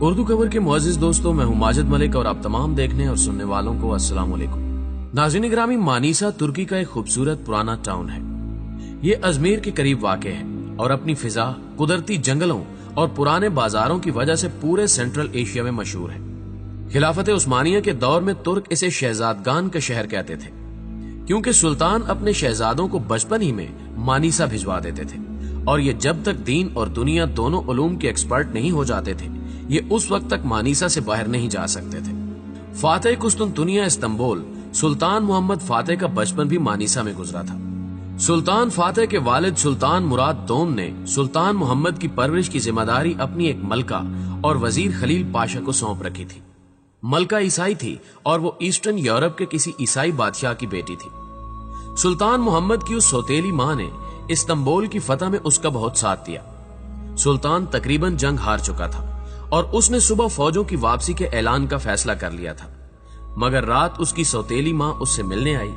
اردو خبر کے معزز دوستوں، میں ہوں ماجد ملک اور آپ تمام دیکھنے اور سننے والوں کو السلام علیکم۔ ناظرین گرامی، مانیسا ترکی کا ایک خوبصورت پرانا ٹاؤن ہے۔ یہ ازمیر کے قریب واقع ہے اور اپنی فضا، قدرتی جنگلوں اور پرانے بازاروں کی وجہ سے پورے سینٹرل ایشیا میں مشہور ہے۔ خلافت عثمانیہ کے دور میں ترک اسے شہزادگان کا شہر کہتے تھے، کیونکہ سلطان اپنے شہزادوں کو بچپن ہی میں مانیسا بھجوا دیتے تھے، اور یہ جب تک دین اور دنیا دونوں علوم کے ایکسپرٹ نہیں ہو جاتے تھے، یہ اس وقت تک مانیسا سے باہر نہیں جا سکتے تھے۔ فاتح قسطنطنیہ استنبول سلطان محمد فاتح کا بچپن بھی مانیسا میں گزرا تھا۔ سلطان فاتح کے والد سلطان مراد دوم نے سلطان محمد کی پرورش کی ذمہ داری اپنی ایک ملکہ اور وزیر خلیل پاشا کو سونپ رکھی تھی۔ ملکہ عیسائی تھی اور وہ ایسٹرن یورپ کے کسی عیسائی بادشاہ کی بیٹی تھی۔ سلطان محمد کی اس سوتیلی ماں نے استنبول کی فتح میں اس کا بہت ساتھ دیا۔ سلطان تقریباً جنگ ہار چکا تھا اور اس نے صبح فوجوں کی واپسی کے اعلان کا فیصلہ کر لیا تھا، مگر رات اس کی سوتیلی ماں اس سے ملنے آئی۔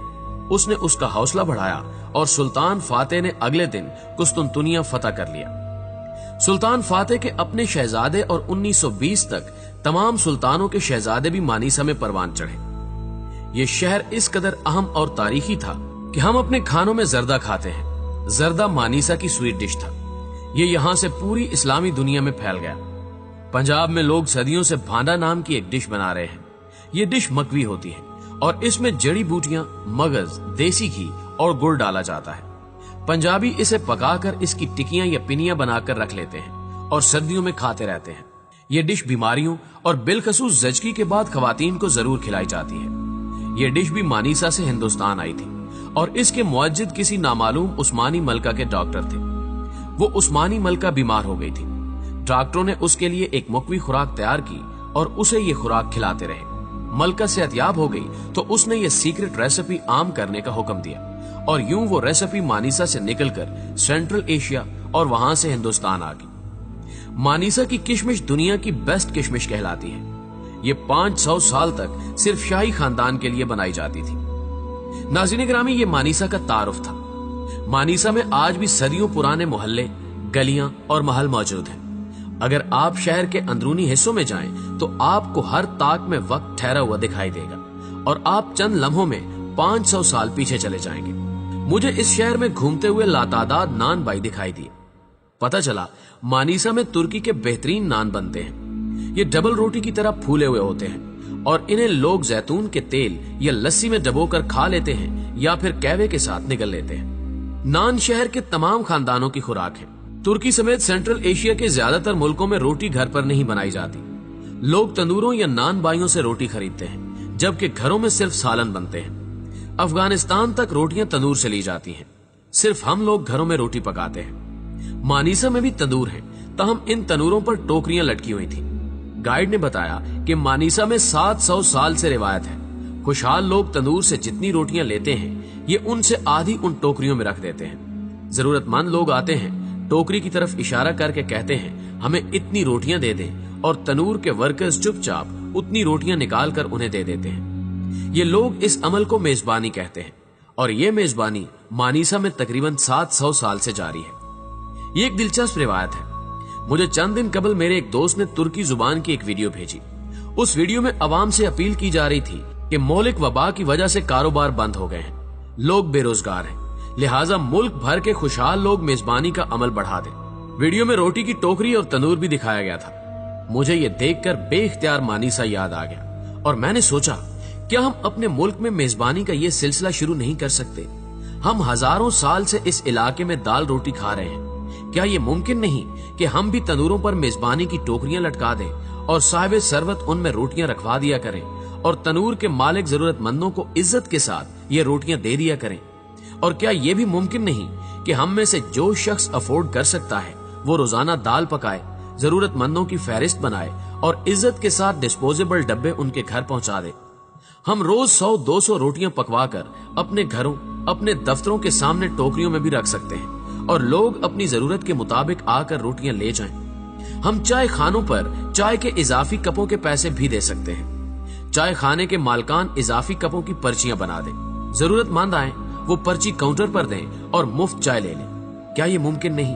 اس نے اس کا حوصلہ بڑھایا اور سلطان فاتح نے اگلے دن قسطنطنیہ فتح کر لیا۔ سلطان فاتح کے اپنے شہزادے اور 1920 تک تمام سلطانوں کے شہزادے بھی مانیسا میں پروان چڑھے۔ یہ شہر اس قدر اہم اور تاریخی تھا کہ ہم اپنے کھانوں میں زردہ کھاتے ہیں۔ زردہ مانیسا کی سویٹ ڈش تھا۔ یہ یہاں سے پوری اسلامی دنیا میں پھیل گیا۔ پنجاب میں لوگ صدیوں سے بھانڈا نام کی ایک ڈش بنا رہے ہیں۔ یہ ڈش مکوی ہوتی ہے اور اس میں جڑی بوٹیاں، مغز، دیسی گھی اور گڑ ڈالا جاتا ہے۔ پنجابی اسے پکا کر اس کی ٹکیاں یا پنیاں بنا کر رکھ لیتے ہیں اور سردیوں میں کھاتے رہتے ہیں۔ یہ ڈش بیماریوں اور بالخصوص زچگی کے بعد خواتین کو ضرور کھلائی جاتی ہے۔ یہ ڈش بھی مانیسا سے ہندوستان آئی تھی اور اس کے موجد کسی نامعلوم عثمانی ملکہ کے ڈاکٹر تھے۔ وہ عثمانی ملکہ بیمار ہو گئی تھی۔ ڈاکٹروں نے اس کے لیے ایک مکوی خوراک تیار کی اور اسے یہ خوراک کھلاتے رہے۔ ملکہ صحتیاب ہو گئی تو اس نے یہ سیکرٹ ریسیپی عام کرنے کا حکم دیا، اور یوں وہ ریسیپی مانیسا سے نکل کر سینٹرل ایشیا اور وہاں سے ہندوستان آ گئی۔ مانیسا کی کشمش دنیا کی بیسٹ کشمش کہلاتی ہے۔ یہ 500 سال تک صرف شاہی خاندان کے لیے بنائی جاتی تھی۔ ناظرین گرامی، یہ مانیسا کا تعارف تھا۔ مانیسا میں آج بھی صدیوں پرانے محلے، گلیاں اور محل موجود ہیں۔ اگر آپ شہر کے اندرونی حصوں میں جائیں تو آپ کو ہر طاق میں وقت ٹھہرا ہوا دکھائی دے گا اور آپ چند لمحوں میں 500 سال پیچھے چلے جائیں گے۔ مجھے اس شہر میں گھومتے ہوئے لاتعداد نان بائی دکھائی دیے۔ پتہ چلا مانیسا میں ترکی کے بہترین نان بنتے ہیں۔ یہ ڈبل روٹی کی طرح پھولے ہوئے ہوتے ہیں اور انہیں لوگ زیتون کے تیل یا لسی میں ڈبو کر کھا لیتے ہیں یا پھر قہوے کے ساتھ نگل لیتے ہیں۔ نان شہر کے تمام خاندانوں کی خوراک ہے۔ ترکی سمیت سینٹرل ایشیا کے زیادہ تر ملکوں میں روٹی گھر پر نہیں بنائی جاتی۔ لوگ تندوروں یا نان بائیوں سے روٹی خریدتے ہیں، جبکہ گھروں میں صرف سالن بنتے ہیں۔ افغانستان تک روٹیاں تندور سے لی جاتی ہیں، صرف ہم لوگ گھروں میں روٹی پکاتے ہیں۔ مانیسا میں بھی تندور ہیں، تاہم ان تنوروں پر ٹوکریاں لٹکی ہوئی تھیں۔ گائیڈ نے بتایا کہ مانیسا میں 700 سال سے روایت ہے۔ خوشحال لوگ تندور سے جتنی روٹیاں لیتے ہیں، یہ ان سے آدھی ان ٹوکریوں میں رکھ دیتے ہیں۔ ضرورت مند لوگ آتے ہیں، ٹوکری کی طرف اشارہ کر کے کہتے ہیں ہمیں اتنی روٹیاں دے دیں، اور تنور کے ورکرز چپ چاپ اتنی روٹیاں نکال کر انہیں دے دیتے ہیں۔ یہ لوگ اس عمل کو میزبانی کہتے ہیں، اور یہ میزبانی مانیسا میں تقریباً 700 سال سے جاری ہے۔ یہ ایک دلچسپ روایت ہے۔ مجھے چند دن قبل میرے ایک دوست نے ترکی زبان کی ایک ویڈیو بھیجی۔ اس ویڈیو میں عوام سے اپیل کی جا رہی تھی کہ مہلک وبا کی وجہ سے کاروبار بند ہو گئے ہیں، لوگ بے روزگار ہیں، لہٰذا ملک بھر کے خوشحال لوگ میزبانی کا عمل بڑھا دیں۔ ویڈیو میں روٹی کی ٹوکری اور تندور بھی دکھایا گیا تھا۔ مجھے یہ دیکھ کر بے اختیار مانیسا یاد آ گیا، اور میں نے سوچا کیا ہم اپنے ملک میں میزبانی کا یہ سلسلہ شروع نہیں کر سکتے؟ ہم ہزاروں سال سے اس علاقے میں دال روٹی کھا رہے ہیں۔ کیا یہ ممکن نہیں کہ ہم بھی تندوروں پر میزبانی کی ٹوکریاں لٹکا دیں اور صاحب ثروت ان میں روٹیاں رکھوا دیا کریں، اور تنور کے مالک ضرورت مندوں کو عزت کے ساتھ یہ روٹیاں دے دیا کریں؟ اور کیا یہ بھی ممکن نہیں کہ ہم میں سے جو شخص افورڈ کر سکتا ہے وہ روزانہ دال پکائے، ضرورت مندوں کی فہرست بنائے اور عزت کے ساتھ ڈسپوزیبل ڈبے ان کے گھر پہنچا دے؟ ہم روز 100-200 روٹیاں پکوا کر اپنے گھروں، اپنے دفتروں کے سامنے ٹوکریوں میں بھی رکھ سکتے ہیں اور لوگ اپنی ضرورت کے مطابق آ کر روٹیاں لے جائیں۔ ہم چائے خانوں پر چائے کے اضافی کپوں کے پیسے بھی دے سکتے ہیں۔ چائے خانے کے مالکان اضافی کپوں کی پرچیاں بنا دیں، ضرورت مند آئیں وہ پرچی کاؤنٹر پر دیں اور مفت چائے لے لیں۔ کیا یہ ممکن نہیں؟